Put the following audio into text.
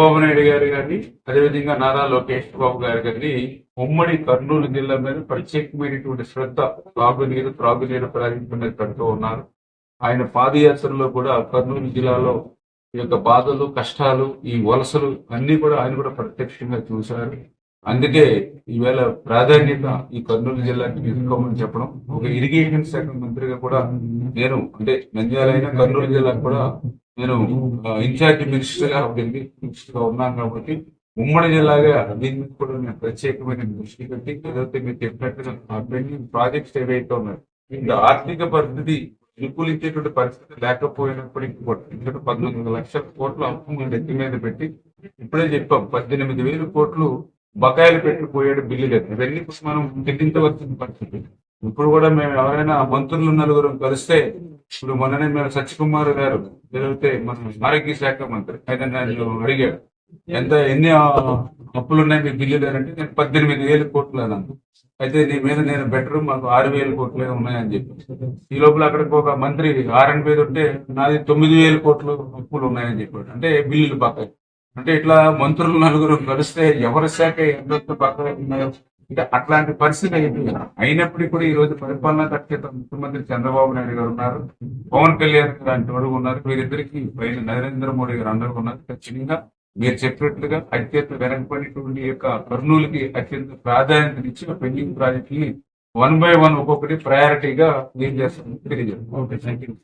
చంద్రబాబు నాయుడు గారు కానీ అదేవిధంగా నారా లోకేష్ బాబు గారు కానీ ఉమ్మడి కర్నూలు జిల్లా మీద ప్రత్యేకమైనటువంటి శ్రద్ధ త్రాగునీరు ప్రాజెక్టు మీద పెడుతూ ఉన్నారు. ఆయన పాదయాత్రలో కూడా కర్నూలు జిల్లాలో ఈ యొక్క బాధలు కష్టాలు ఈ వలసలు అన్ని కూడా ఆయన కూడా ప్రత్యక్షంగా చూశారు. అందుకే ఈవేళ ప్రాధాన్యత ఈ కర్నూలు జిల్లాకి తీసుకోమని చెప్పడం, ఒక ఇరిగేషన్ శాఖ మంత్రిగా కూడా నేను అంటే నంద్యాలైన కర్నూలు జిల్లాకు కూడా నేను ఇన్ఛార్జ్ మినిస్టర్ గా ఉన్నాను కాబట్టి ఉమ్మడి జిల్లాగా దీని మీద కూడా నేను ప్రత్యేకమైన దృష్టి పెట్టి ఏదైతే మీరు చెప్పినట్టుగా పెండింగ్ ప్రాజెక్ట్స్ ఏవైతే ఉన్నాయి ఇంకా ఆర్థిక పరిస్థితి అనుకూలించేటువంటి పరిస్థితి లేకపోయినప్పటికీ కూడా ఎందుకంటే 14 లక్షల కోట్ల అప్పు ఎత్తి మీద పెట్టి ఇప్పుడే చెప్పాం 18,000 కోట్లు బకాయిలు పెట్టిపోయాడు బిల్లు లేదు. ఇవన్నీ మనం చెల్లించవలసిన పరిస్థితి. ఇప్పుడు కూడా మేము ఎవరైనా మంత్రులు నలుగురు కలిస్తే ఇప్పుడు మొన్ననే మేము సత్యకుమార్ గారు ఏదైతే మన ఆరోగ్య శాఖ మంత్రి అయితే నేను అడిగాడు ఎన్ని అప్పులున్నాయి మీ బిల్లు లేదంటే నేను 18,000 కోట్లు అన్నాను. అయితే నీ మీద నేను బెటర్ మాకు 6,000 కోట్లే ఉన్నాయని చెప్పి ఈ లోపల అక్కడికి ఒక మంత్రి ఆర్ఎన్ మీద ఉంటే నాది 9,000 కోట్లు అప్పులు ఉన్నాయని చెప్పాడు. అంటే బిల్లులు బకాయి అంటే ఇట్లా మంత్రులు నలుగురు కలిస్తే ఎవరి శాఖ ఎంత బకాయి ఉన్నాయో అంటే అట్లాంటి పరిస్థితి అయింది. అయినప్పటికీ కూడా ఈ రోజు పరిపాలనా దక్షత ముఖ్యమంత్రి చంద్రబాబు నాయుడు గారు ఉన్నారు, పవన్ కళ్యాణ్ గారు అంటే వాడు ఉన్నారు, వీరిద్దరికి పైన నరేంద్ర మోడీ గారు అందరూ ఉన్నారు. ఖచ్చితంగా మీరు చెప్పినట్లుగా అత్యంత వెనకబడినటువంటి యొక్క కర్నూలుకి అత్యంత ప్రాధాన్యత ఇచ్చి పెండింగ్ ప్రాజెక్ట్ ని 1 by 1 ఒక్కొక్కటి ప్రయారిటీగా ఏం చేస్తాం తెలియజేస్తాం. Okay, thank you.